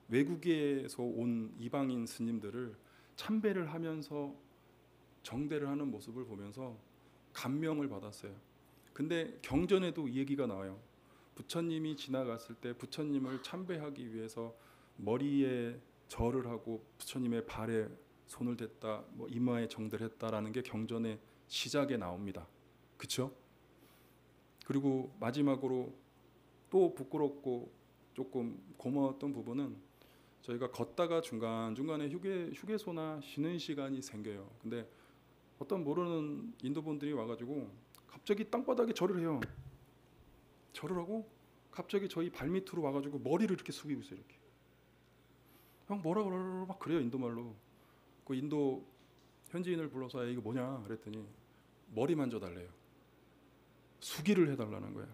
외국에서 온 이방인 스님들을 참배를 하면서 정대를 하는 모습을 보면서 감명을 받았어요. 근데 경전에도 이 얘기가 나와요. 부처님이 지나갔을 때 부처님을 참배하기 위해서 머리에 절을 하고 부처님의 발에 손을 댔다, 뭐 이마에 정대를 했다라는 게 경전의 시작에 나옵니다. 그렇죠? 그리고 마지막으로 또 부끄럽고 조금 고마웠던 부분은 저희가 걷다가 중간중간에 휴게소나 쉬는 시간이 생겨요. 근데 어떤 모르는 인도 분들이 와가지고 갑자기 땅바닥에 절을 해요. 절을 하고 갑자기 저희 발밑으로 와가지고 머리를 이렇게 숙이고 있어요. 이렇게. 형 뭐라 그러고 막 그래요. 인도말로. 그 인도 현지인을 불러서 이거 뭐냐 그랬더니 머리 만져달래요. 수기를 해달라는 거야.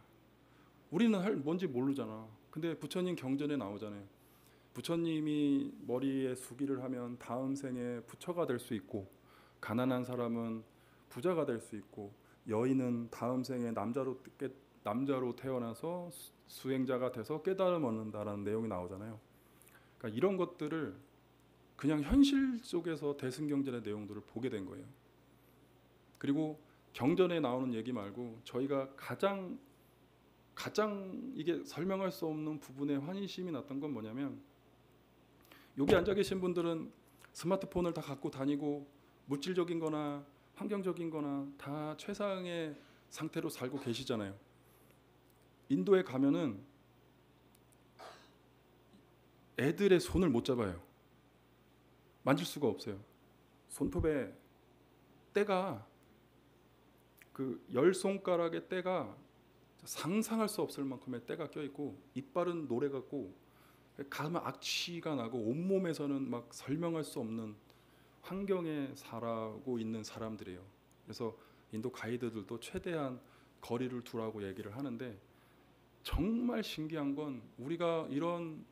우리는 뭔지 모르잖아. 근데 부처님 경전에 나오잖아요. 부처님이 머리에 수기를 하면 다음 생에 부처가 될 수 있고, 가난한 사람은 부자가 될 수 있고, 여인은 다음 생에 남자로 태어나서 수행자가 돼서 깨달음 얻는다라는 내용이 나오잖아요. 그러니까 이런 것들을 그냥 현실 속에서 대승경전의 내용들을 보게 된 거예요. 그리고 경전에 나오는 얘기 말고 저희가 가장 이게 설명할 수 없는 부분에 환희심이 났던 건 뭐냐면, 여기 앉아 계신 분들은 스마트폰을 다 갖고 다니고 물질적인 거나 환경적인 거나 다 최상의 상태로 살고 계시잖아요. 인도에 가면은 애들의 손을 못 잡아요. 만질 수가 없어요. 손톱에 때가, 그 10손가락의 때가 상상할 수 없을 만큼의 때가 껴있고, 이빨은 노래같고, 가면 악취가 나고, 온몸에서는 막 설명할 수 없는 환경에 살아고 있는 사람들이에요. 그래서 인도 가이드들도 최대한 거리를 두라고 얘기를 하는데, 정말 신기한 건 우리가 이런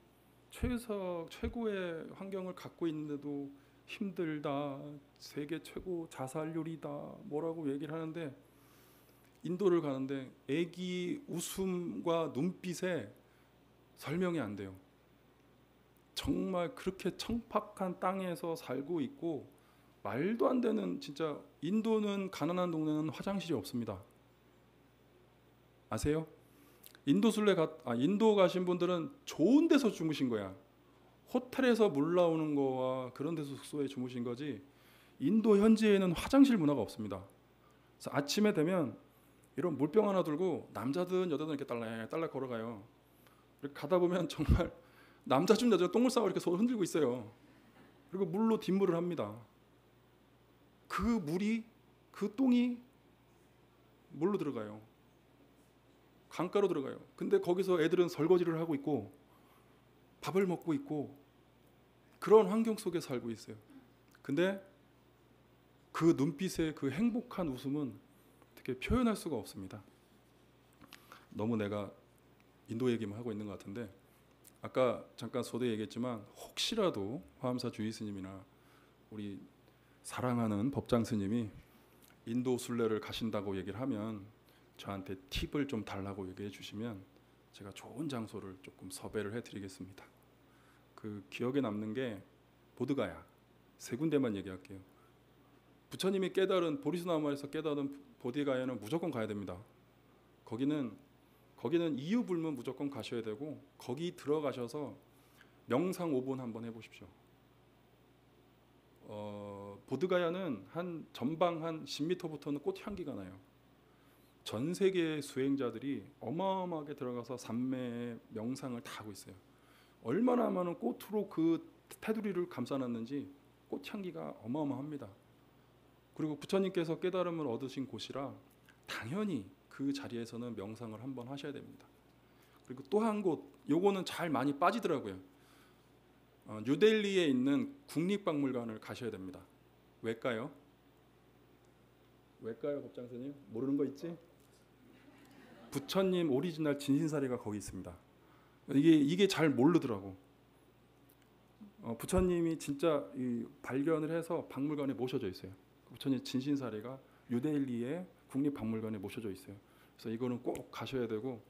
최고의 환경을 갖고 있는데도 힘들다, 세계 최고 자살률이다, 뭐라고 얘기를 하는데, 인도를 가는데 애기 웃음과 눈빛에 설명이 안 돼요. 정말 그렇게 청팍한 땅에서 살고 있고, 말도 안 되는, 진짜 인도는, 가난한 동네는 화장실이 없습니다. 아세요? 인도 가신 분들은 좋은 데서 주무신 거야. 호텔에서 물 나오는 거와 그런 데서 숙소에 주무신 거지, 인도 현지에는 화장실 문화가 없습니다. 그래서 아침에 되면 이런 물병 하나 들고 남자든 여자든 이렇게 딸락딸락 걸어가요. 이렇게 가다 보면 정말 남자 중 여자 똥을 싸고 이렇게 손을 흔들고 있어요. 그리고 물로 뒷물을 합니다. 그 똥이 물로 들어가요. 강가로 들어가요. 근데 거기서 애들은 설거지를 하고 있고 밥을 먹고 있고 그런 환경 속에 살고 있어요. 근데 그 눈빛의 그 행복한 웃음은 어떻게 표현할 수가 없습니다. 너무 내가 인도 얘기만 하고 있는 것 같은데, 아까 잠깐 소대 얘기했지만 혹시라도 화엄사 주의 스님이나 우리 사랑하는 법장 스님이 인도 순례를 가신다고 얘기를 하면 저한테 팁을 좀 달라고 얘기해 주시면 제가 좋은 장소를 조금 섭외를 해드리겠습니다. 그 기억에 남는 게 보드가야, 3군데만 얘기할게요. 부처님이 깨달은, 보리스나무에서 깨달은 보디가야는 무조건 가야 됩니다. 거기는 이유 불문 무조건 가셔야 되고, 거기 들어가셔서 명상 5분 한번 해보십시오. 보드가야는 전방 한 10m부터는 꽃향기가 나요. 전 세계 수행자들이 어마어마하게 들어가서 삼매의 명상을 다 하고 있어요. 얼마나 많은 꽃으로 그 테두리를 감싸놨는지 꽃향기가 어마어마합니다. 그리고 부처님께서 깨달음을 얻으신 곳이라 당연히 그 자리에서는 명상을 한번 하셔야 됩니다. 그리고 또 한 곳, 요거는 잘 많이 빠지더라고요. 뉴델리에 있는 국립박물관을 가셔야 됩니다. 왜일까요? 법장 선생님? 모르는 거 있지? 부처님 오리지널 진신사리가 거기 있습니다. 이게 잘 모르더라고. 부처님이 진짜 발견을 해서 박물관에 모셔져 있어요. 부처님 진신사리가 뉴델리의 국립박물관에 모셔져 있어요. 그래서 이거는 꼭 가셔야 되고,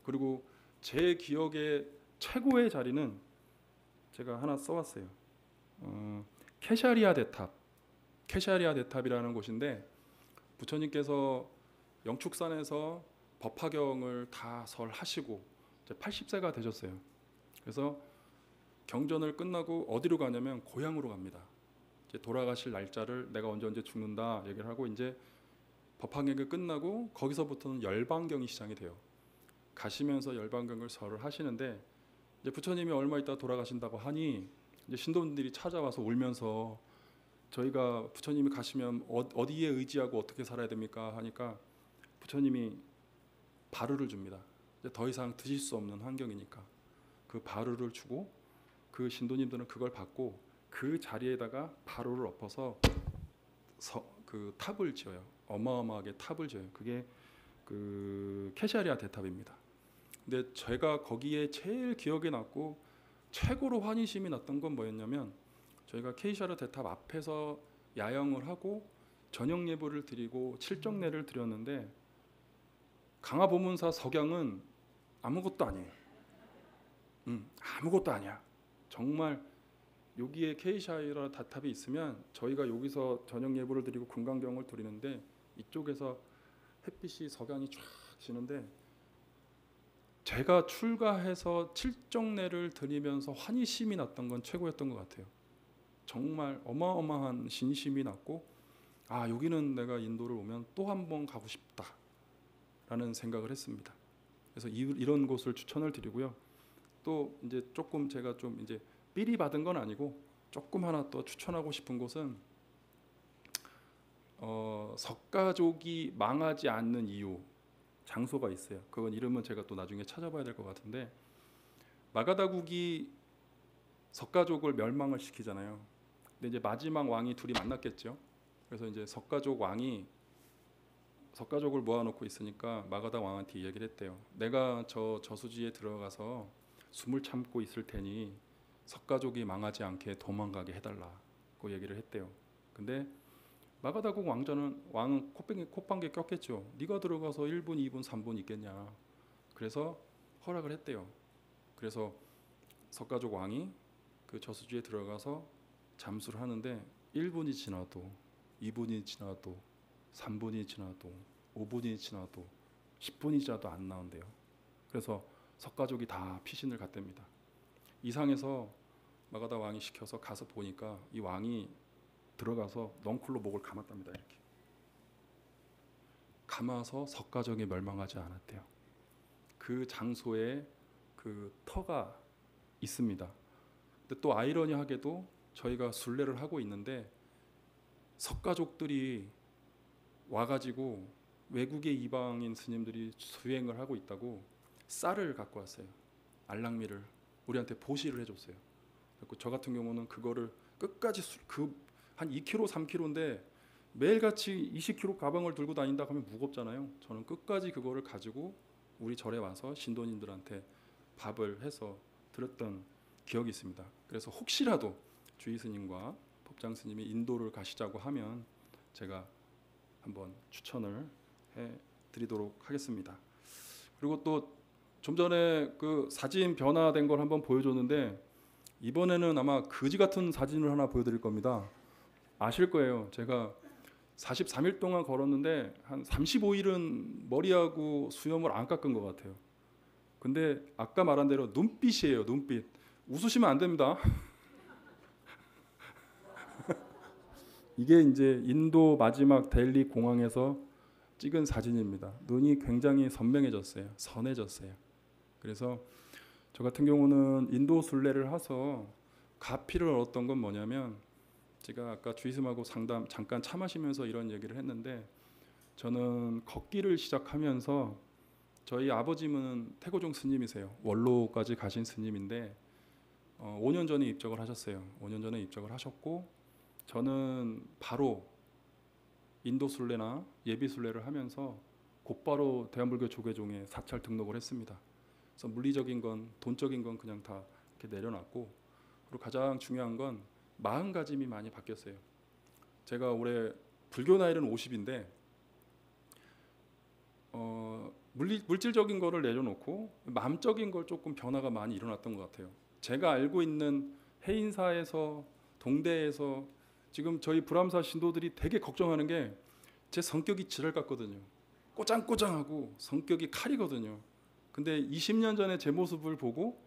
그리고 제 기억에 최고의 자리는 제가 하나 써왔어요. 케샤리아 대탑. 케샤리아 대탑이라는 곳인데 부처님께서 영축산에서 법화경을 다 설하시고 이제 80세가 되셨어요. 그래서 경전을 끝나고 어디로 가냐면 고향으로 갑니다. 이제 돌아가실 날짜를 내가 언제 죽는다 얘기를 하고 이제 법화경이 끝나고 거기서부터는 열반경이 시작이 돼요. 가시면서 열반경을 절을 하시는데 이제 부처님이 얼마 있다 돌아가신다고 하니 이제 신도분들이 찾아와서 울면서 저희가 부처님이 가시면 어디에 의지하고 어떻게 살아야 됩니까 하니까 부처님이 바루를 줍니다. 이제 더 이상 드실 수 없는 환경이니까 그 바루를 주고 그 신도님들은 그걸 받고 그 자리에다가 바루를 엎어서 그 탑을 지어요. 어마어마하게 탑을 지어요. 그게 그 케샤리아 대탑입니다. 근데 제가 거기에 제일 기억에 남고 최고로 환희심이 났던 건 뭐였냐면 저희가 케샤리아 대탑 앞에서 야영을 하고 저녁 예불을 드리고 칠정례를 드렸는데 강화보문사 석양은 아무것도 아니에요. 아무것도 아니야. 정말 여기에 케이샤이라 다탑이 있으면 저희가 여기서 저녁 예불을 드리고 금강경을 드리는데 이쪽에서 햇빛이 석양이 쫙 지는데 제가 출가해서 칠정례를 드리면서 환희심이 났던 건 최고였던 것 같아요. 정말 어마어마한 신심이 났고 아 여기는 내가 인도를 오면 또 한 번 가고 싶다라는 생각을 했습니다. 그래서 이런 곳을 추천을 드리고요. 또 이제 조금 제가 좀 이제 삘이 받은 건 아니고 조금 하나 또 추천하고 싶은 곳은 석가족이 망하지 않는 이유 장소가 있어요. 그건 이름은 제가 또 나중에 찾아봐야 될 것 같은데 마가다국이 석가족을 멸망을 시키잖아요. 근데 이제 마지막 왕이 둘이 만났겠죠. 그래서 이제 석가족 왕이 석가족을 모아놓고 있으니까 마가다 왕한테 얘기를 했대요. 내가 저 저수지에 들어가서 숨을 참고 있을 테니 석가족이 망하지 않게 도망가게 해달라고 얘기를 했대요. 근데 마가다국 왕은 콧방귀에 꼈겠죠. 네가 들어가서 1분, 2분, 3분 있겠냐. 그래서 허락을 했대요. 그래서 석가족 왕이 그 저수지에 들어가서 잠수를 하는데 1분이 지나도 2분이 지나도 3분이 지나도 5분이 지나도 10분이 지나도 안 나온대요. 그래서 석가족이 다 피신을 갔답니다. 이상해서 마가다 왕이 시켜서 가서 보니까 이 왕이 들어가서 넝쿨로 목을 감았답니다. 이렇게 감아서 석가족이 멸망하지 않았대요. 그 장소에 그 터가 있습니다. 근데 또 아이러니하게도 저희가 순례를 하고 있는데 석가족들이 와가지고 외국의 이방인 스님들이 수행을 하고 있다고 쌀을 갖고 왔어요. 알랑미를 우리한테 보시를 해줬어요. 그래서 저 같은 경우는 그거를 끝까지 한 2kg, 3kg인데 매일같이 20kg 가방을 들고 다닌다 하면 무겁잖아요. 저는 끝까지 그거를 가지고 우리 절에 와서 신도님들한테 밥을 해서 드렸던 기억이 있습니다. 그래서 혹시라도 주의 스님과 법장 스님이 인도를 가시자고 하면 제가 한번 추천을 해드리도록 하겠습니다. 그리고 또 좀 전에 그 사진 변화된 걸 한번 보여줬는데 이번에는 아마 거지 같은 사진을 하나 보여드릴 겁니다. 아실 거예요. 제가 43일 동안 걸었는데 한 35일은 머리하고 수염을 안 깎은 것 같아요. 근데 아까 말한 대로 눈빛이에요. 눈빛. 웃으시면 안 됩니다. 이게 이제 인도 마지막 델리 공항에서 찍은 사진입니다. 눈이 굉장히 선명해졌어요. 선해졌어요. 그래서 저 같은 경우는 인도 순례를 해서 가피를 얻었던 건 뭐냐면 제가 아까 주이스님하고 상담 잠깐 차 마시면서 이런 얘기를 했는데 저는 걷기를 시작하면서 저희 아버지는 태고종 스님이세요. 원로까지 가신 스님인데 5년 전에 입적을 하셨어요. 5년 전에 입적을 하셨고 저는 바로 인도 순례나 예비 순례를 하면서 곧바로 대한불교 조계종에 사찰 등록을 했습니다. 그래서 물리적인 건 돈적인 건 그냥 다 이렇게 내려놨고 그리고 가장 중요한 건 마음가짐이 많이 바뀌었어요. 제가 올해 불교 나이는 50인데 물질적인 거를 내려놓고 마음적인 걸 조금 변화가 많이 일어났던 것 같아요. 제가 알고 있는 해인사에서 동대에서 지금 저희 불암사 신도들이 되게 걱정하는 게 제 성격이 지랄 같거든요. 꼬장꼬장하고 성격이 칼이거든요. 근데 20년 전에 제 모습을 보고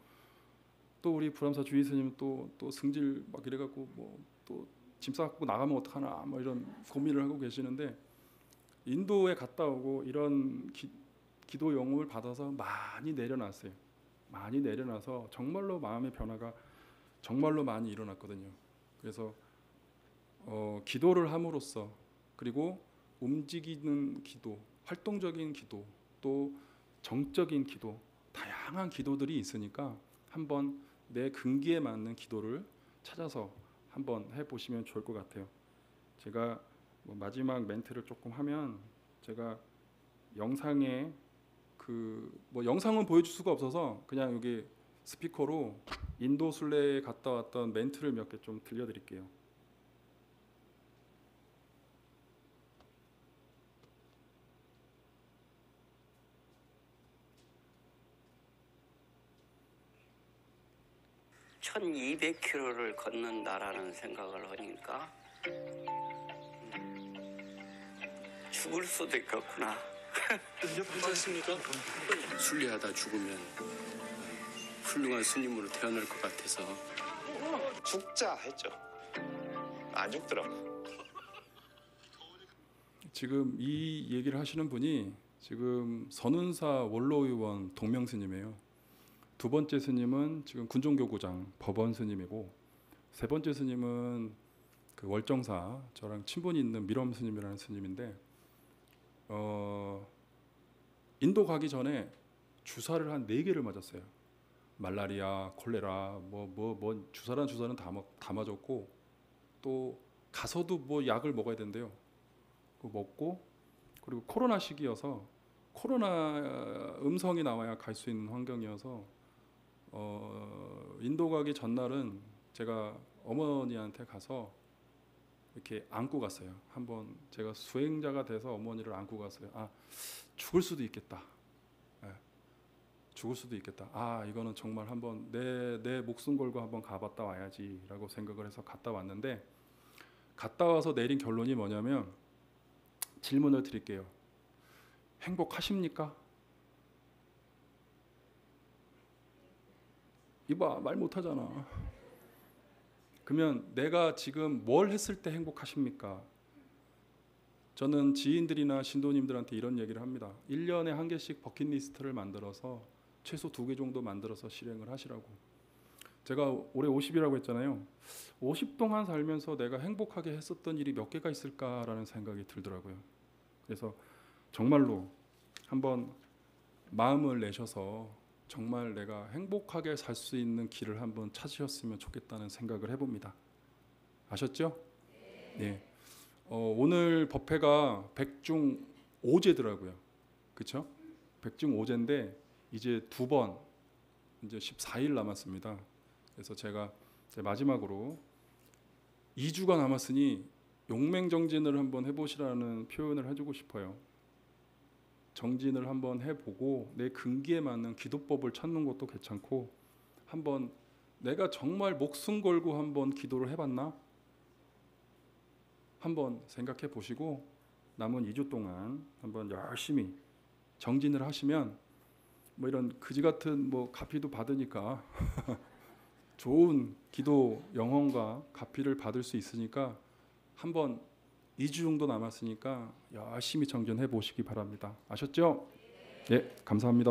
또 우리 불암사 주의 스님 또 승질 막 이래갖고 뭐 또 짐 싸갖고 나가면 어떡하나 뭐 이런 고민을 하고 계시는데 인도에 갔다 오고 이런 기도 영웅을 받아서 많이 내려놨어요. 많이 내려놔서 정말로 마음의 변화가 정말로 많이 일어났거든요. 그래서 기도를 함으로써 그리고 움직이는 기도, 활동적인 기도, 또 정적인 기도, 다양한 기도들이 있으니까 한번 내 근기에 맞는 기도를 찾아서 한번 해보시면 좋을 것 같아요. 제가 뭐 마지막 멘트를 조금 하면 제가 영상에 뭐 영상은 보여줄 수가 없어서 그냥 여기 스피커로 인도 순례에 갔다 왔던 멘트를 몇 개 좀 들려드릴게요. (1200km를) 걷는다라는 생각을 하니까 죽을 수도 있겠구나. 괜찮습니까? 순례하다 죽으면 훌륭한 스님으로 태어날 것 같아서 죽자 했죠. 안 죽더라고. 지금 이 얘기를 하시는 분이 지금 선운사 원로의원 동명스님이에요. 두 번째 스님은 지금 군종교구장 법원 스님이고 세 번째 스님은 그 월정사 저랑 친분이 있는 미럼 스님이라는 스님인데 인도 가기 전에 주사를 한 4개를 맞았어요. 말라리아, 콜레라, 뭐 주사는 다 맞았고 또 가서도 뭐 약을 먹어야 된대요. 그거 먹고 그리고 코로나 시기여서 코로나 음성이 나와야 갈 수 있는 환경이어서 인도 가기 전날은 제가 어머니한테 가서 이렇게 안고 갔어요. 한번 제가 수행자가 돼서 어머니를 안고 갔어요. 아, 죽을 수도 있겠다. 네, 죽을 수도 있겠다. 아, 이거는 정말 한번 내 목숨 걸고 한번 가봤다 와야지라고 생각을 해서 갔다 왔는데 갔다 와서 내린 결론이 뭐냐면 질문을 드릴게요. 행복하십니까? 이봐, 말 못하잖아. 그러면 내가 지금 뭘 했을 때 행복하십니까? 저는 지인들이나 신도님들한테 이런 얘기를 합니다. 1년에 한 개씩 버킷리스트를 만들어서 최소 2개 정도 만들어서 실행을 하시라고. 제가 올해 50이라고 했잖아요. 50 동안 살면서 내가 행복하게 했었던 일이 몇 개가 있을까라는 생각이 들더라고요. 그래서 정말로 한번 마음을 내셔서 정말 내가 행복하게 살 수 있는 길을 한번 찾으셨으면 좋겠다는 생각을 해봅니다. 아셨죠? 네. 오늘 법회가 백중 5제더라고요. 그렇죠? 백중 5제인데 이제 2번 이제 14일 남았습니다. 그래서 제가 마지막으로 2주가 남았으니 용맹정진을 한번 해보시라는 표현을 해주고 싶어요. 정진을 한번 해보고 내 근기에 맞는 기도법을 찾는 것도 괜찮고 한번 내가 정말 목숨 걸고 한번 기도를 해봤나? 한번 생각해 보시고 남은 2주 동안 한번 열심히 정진을 하시면 뭐 이런 그지 같은 뭐 가피도 받으니까 좋은 기도 영혼과 가피를 받을 수 있으니까 한번 2주 정도 남았으니까 열심히 정진해 보시기 바랍니다. 아셨죠? 네, 감사합니다.